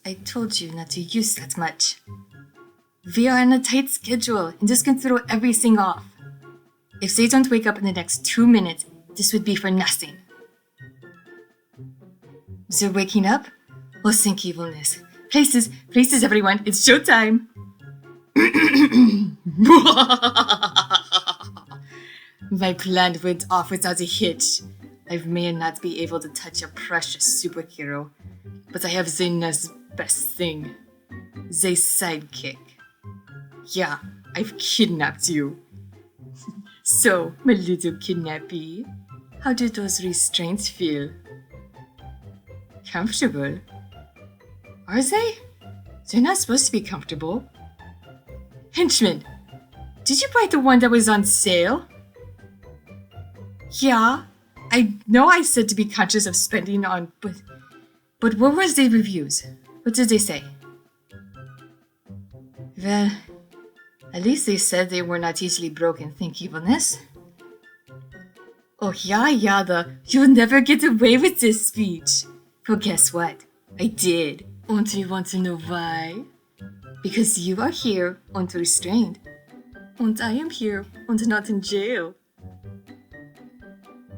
I told you not to use that much. We are on a tight schedule and this can throw everything off. If they don't wake up in the next 2 minutes, this would be for nothing. They're waking up? Oh, thank evilness. Places, everyone. It's showtime. My plan went off without a hitch. I may not be able to touch a precious superhero, but I have the next best thing. The Sidekick. Yeah, I've kidnapped you. So, my little kidnappee, how do those restraints feel? Comfortable? Are they? They're not supposed to be comfortable. Henchman, did you buy the one that was on sale? Yeah, I know I said to be conscious of spending on, but what was the reviews? What did they say? Well, at least they said they were not easily broken, think evilness. Oh yeah, the "you'll never get away with this" speech. Well, guess what? I did. And you want to know why? Because you are here unrestrained, and I am here and not in jail.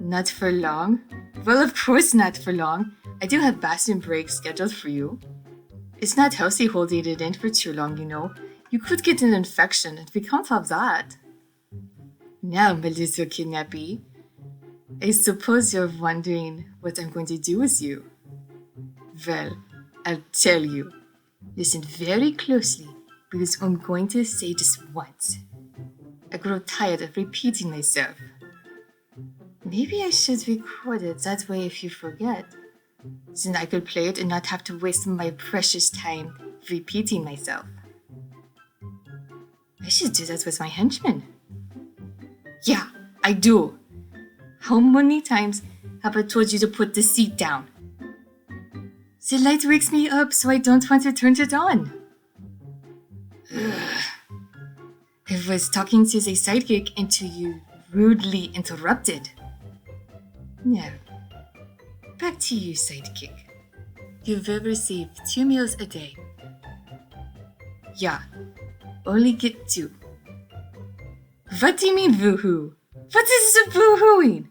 Not for long? Well, of course not for long. I do have bathroom breaks scheduled for you. It's not healthy holding it in for too long, you know. You could get an infection, and we can't have that. Now, my little kidnappee, I suppose you're wondering what I'm going to do with you. Well, I'll tell you. Listen very closely, because I'm going to say this once. I grow tired of repeating myself. Maybe I should record it, that way if you forget, then I could play it and not have to waste my precious time repeating myself. I should do that with my henchmen. Yeah, I do. How many times have I told you to put the seat down? The light wakes me up, so I don't want to turn it on. Ugh. I was talking to the sidekick until you rudely interrupted. Now, back to you, sidekick. You will receive 2 meals a day. Yeah, only get 2. What do you mean, woohoo? What is the woohooing?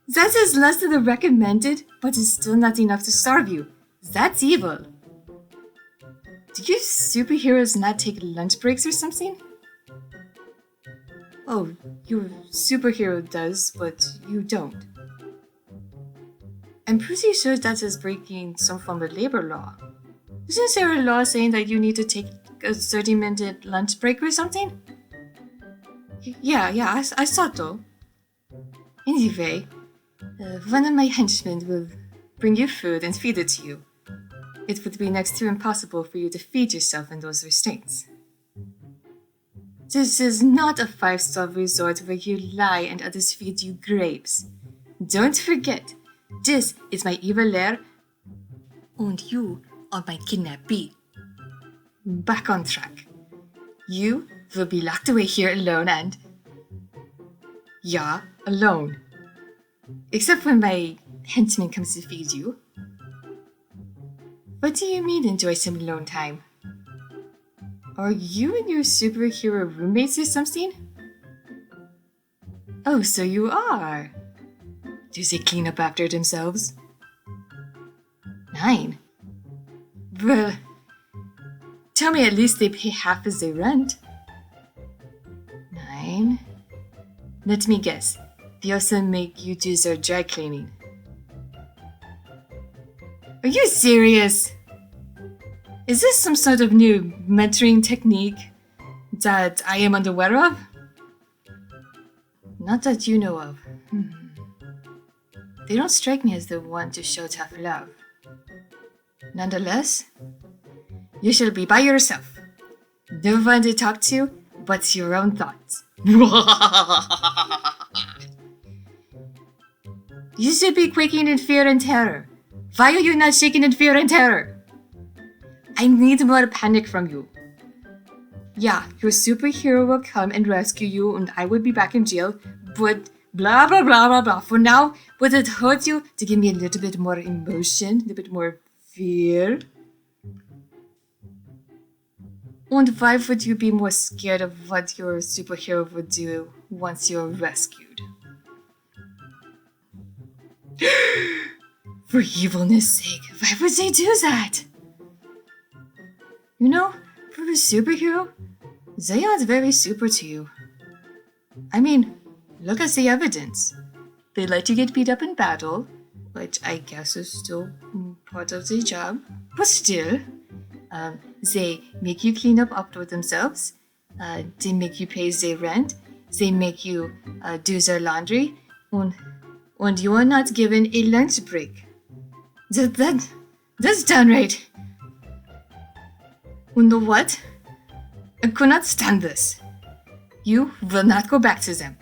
That is less than the recommended, but is still not enough to starve you. That's evil. Do you superheroes not take lunch breaks or something? Oh, your superhero does, but you don't. I'm pretty sure that is breaking some form of labor law. Isn't there a law saying that you need to take a 30-minute lunch break or something? Yeah, I thought so. Anyway, one of my henchmen will bring you food and feed it to you. It would be next to impossible for you to feed yourself in those restraints. This is not a 5-star resort where you lie and others feed you grapes. Don't forget, this is my evil lair, and you are my kidnappee. Back on track. You will be locked away here alone and... Yeah, alone. Except when my henchman comes to feed you. What do you mean enjoy some alone time? Are you and your superhero roommates or something? Oh, so you are. Do they clean up after themselves? 9. Well, tell me at least they pay half as they rent. 9. Let me guess. They also make you do their dry cleaning. Are you serious? Is this some sort of new mentoring technique that I am unaware of? Not that you know of. They don't strike me as the one to show tough love. Nonetheless, you shall be by yourself. No one to talk to but your own thoughts. You should be quaking in fear and terror. Why are you not shaking in fear and terror? I need more panic from you. Yeah, your superhero will come and rescue you and I will be back in jail, but blah blah blah blah blah. For now, would it hurt you to give me a little bit more emotion, a little bit more fear? And why would you be more scared of what your superhero would do once you're rescued? For evilness sake, why would they do that? You know, for a superhero, they aren't very super to you. I mean, look at the evidence. They let you get beat up in battle, which I guess is still part of the job. But still, they make you clean up after themselves. They make you pay their rent. They make you do their laundry. And you are not given a lunch break. That's downright. You know what? I cannot stand this. You will not go back to them.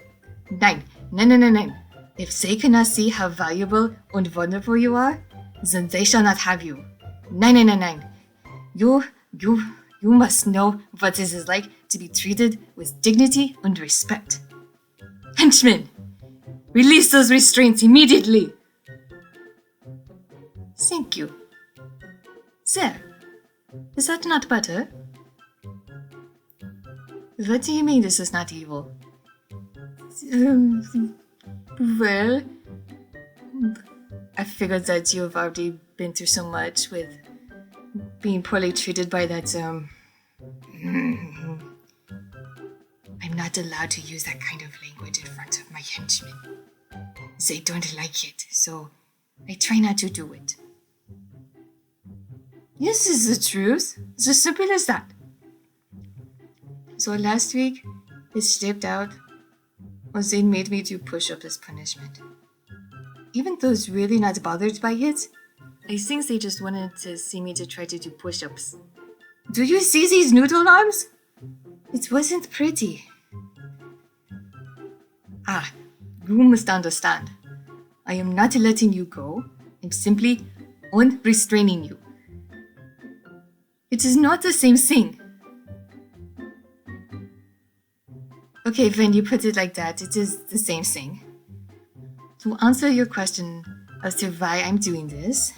Nein. If they cannot see how valuable and wonderful you are, then they shall not have you. Nein. You must know what it is like to be treated with dignity and respect. Henchmen, release those restraints immediately. Thank you. There. Is that not better? What do you mean this is not evil? Well, I figured that you've already been through so much with being poorly treated by that, I'm not allowed to use that kind of language in front of my henchmen. They don't like it, so I try not to do it. This is the truth. It's as simple as that. So last week, they stepped out, or they made me do push-ups as punishment. Even those really not bothered by it, I think they just wanted to see me to try to do push-ups. Do you see these noodle arms? It wasn't pretty. You must understand. I am not letting you go. I'm simply unrestraining you. It is not the same thing. Okay, when you put it like that, it is the same thing. To answer your question as to why I'm doing this,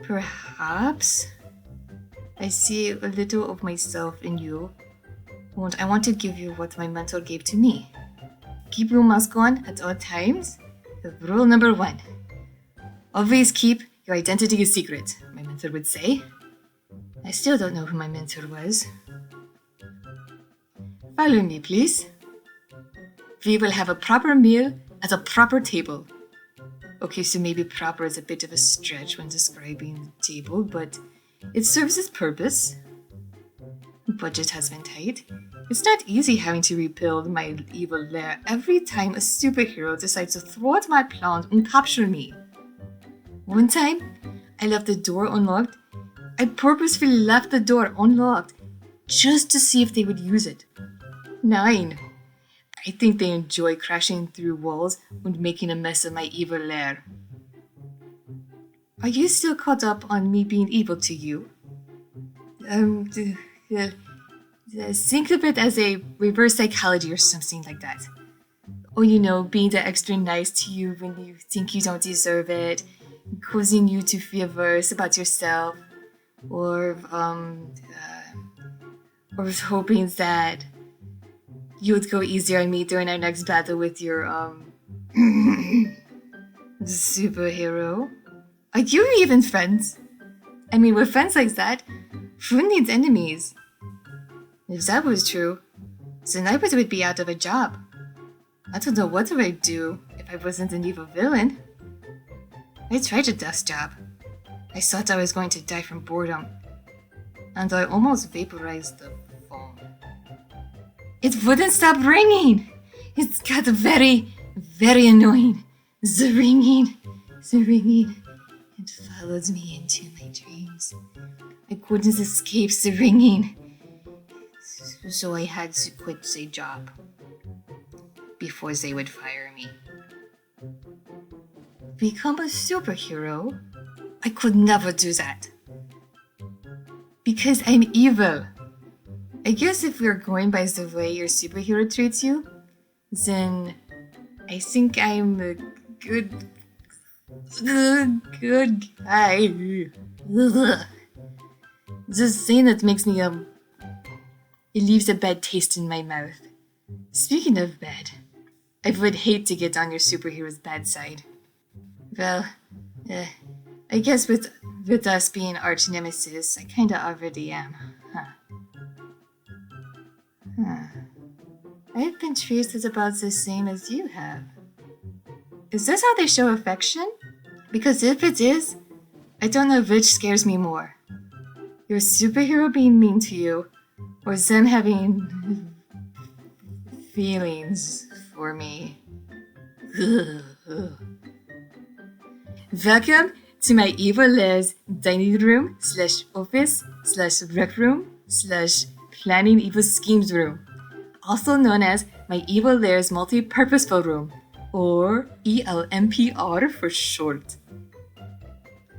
perhaps I see a little of myself in you, and I want to give you what my mentor gave to me. Keep your mask on at all times. Rule number 1. Always keep your identity a secret, my mentor would say. I still don't know who my mentor was. Follow me, please. We will have a proper meal at a proper table. Okay, so maybe proper is a bit of a stretch when describing the table, but it serves its purpose. Budget has been tight. It's not easy having to rebuild my evil lair every time a superhero decides to thwart my plans and capture me. One time, I left the door unlocked. I purposefully left the door unlocked just to see if they would use it. 9. I think they enjoy crashing through walls and making a mess of my evil lair. Are you still caught up on me being evil to you? Think of it as a reverse psychology or something like that. Or, being the extra nice to you when you think you don't deserve it, causing you to feel worse about yourself, or hoping that you would go easier on me during our next battle with your, superhero. Are you even friends? I mean, with friends like that, who needs enemies? If that was true, then I would be out of a job. I don't know what I would do if I wasn't an evil villain. I tried a desk job. I thought I was going to die from boredom, and I almost vaporized the phone. It wouldn't stop ringing. It got very, very annoying. The ringing. It followed me into my dreams. I couldn't escape the ringing. So I had to quit the job before they would fire me. Become a superhero? I could never do that. Because I'm evil. I guess if we're going by the way your superhero treats you, then I think I'm a good guy. Ugh. The thing that makes me It leaves a bad taste in my mouth. Speaking of bad, I would hate to get on your superhero's bad side. Well, I guess with us being arch nemesis, I kinda already am. I've been treated about the same as you have. Is this how they show affection? Because if it is, I don't know which scares me more. Your superhero being mean to you, or them having feelings for me. Welcome to my evil lair's dining room / office / rec room / planning evil schemes room, also known as my evil lair's multi-purposeful room, or ELMPR for short.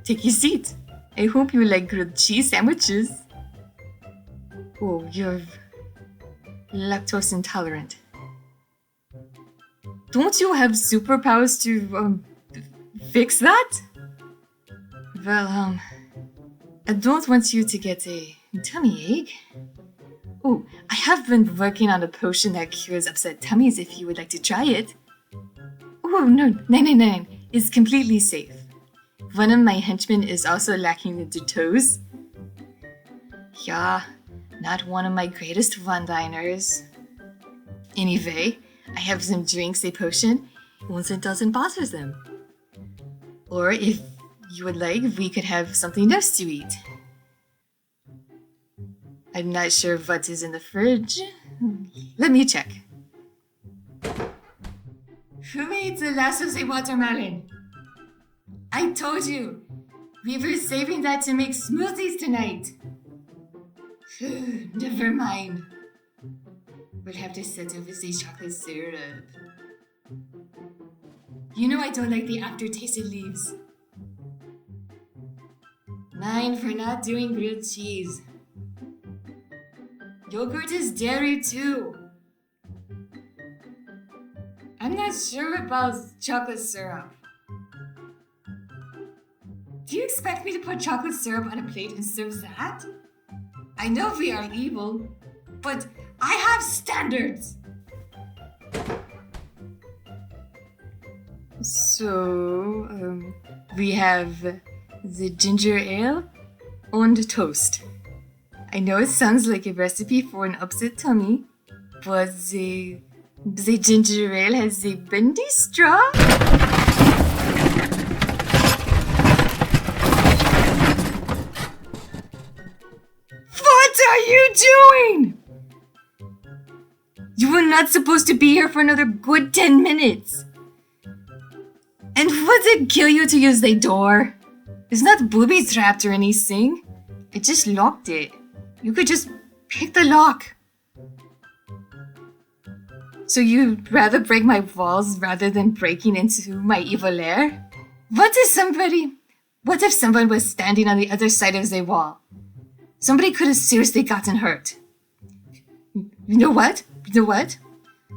Take your seat. I hope you like grilled cheese sandwiches. Oh, you're lactose intolerant. Don't you have superpowers to fix that? Well, I don't want you to get a tummy ache. Oh, I have been working on a potion that cures upset tummies if you would like to try it. Oh, no, 999 is completely safe. One of my henchmen is also lacking the toes. Yeah, not one of my greatest one-liners. Anyway, I have some drinks, a potion, once it doesn't bother them. Or if you would like, we could have something else to eat. I'm not sure what is in the fridge. Let me check. Who ate the last of the watermelon? I told you, we were saving that to make smoothies tonight. Never mind. We'll have to settle with the chocolate syrup. You know I don't like the aftertaste it leaves. Mine for not doing grilled cheese. Yogurt is dairy too. I'm not sure about chocolate syrup. Do you expect me to put chocolate syrup on a plate and serve that? I know we are evil, but I have standards! So, we have the ginger ale and toast. I know it sounds like a recipe for an upset tummy, but the ginger ale has a bendy straw. What are you doing? You were not supposed to be here for another good 10 minutes. And would it kill you to use the door? It's not booby-trapped or anything. I just locked it. You could just pick the lock. So you'd rather break my walls rather than breaking into my evil lair? What if someone was standing on the other side of the wall? Somebody could have seriously gotten hurt. You know what?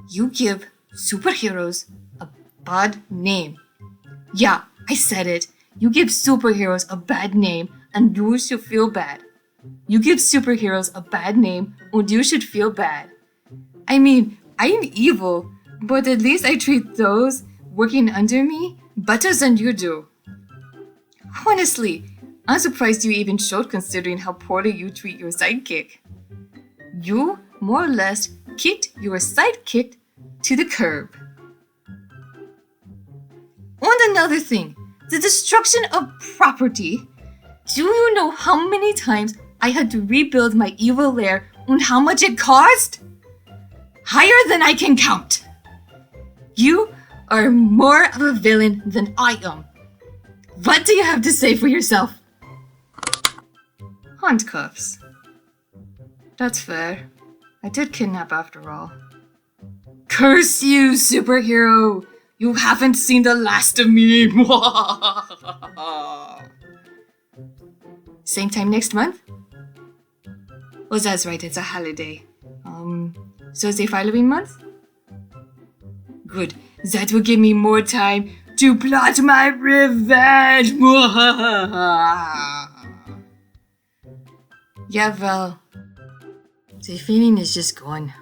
You give superheroes a bad name. Yeah, I said it. You give superheroes a bad name and you should feel bad. You give superheroes a bad name and you should feel bad. I mean, I am evil, but at least I treat those working under me better than you do. Honestly, I'm surprised you even showed considering how poorly you treat your sidekick. You, more or less, kicked your sidekick to the curb. And another thing, the destruction of property. Do you know how many times I had to rebuild my evil lair and how much it cost? Higher than I can count. You are more of a villain than I am. What do you have to say for yourself? Handcuffs. That's fair. I did kidnap after all. Curse you, superhero! You haven't seen the last of me! Same time next month? Well, that's right, it's a holiday. So it's the following month? Good. That will give me more time to plot my revenge! Yeah, well, The feeling is just gone.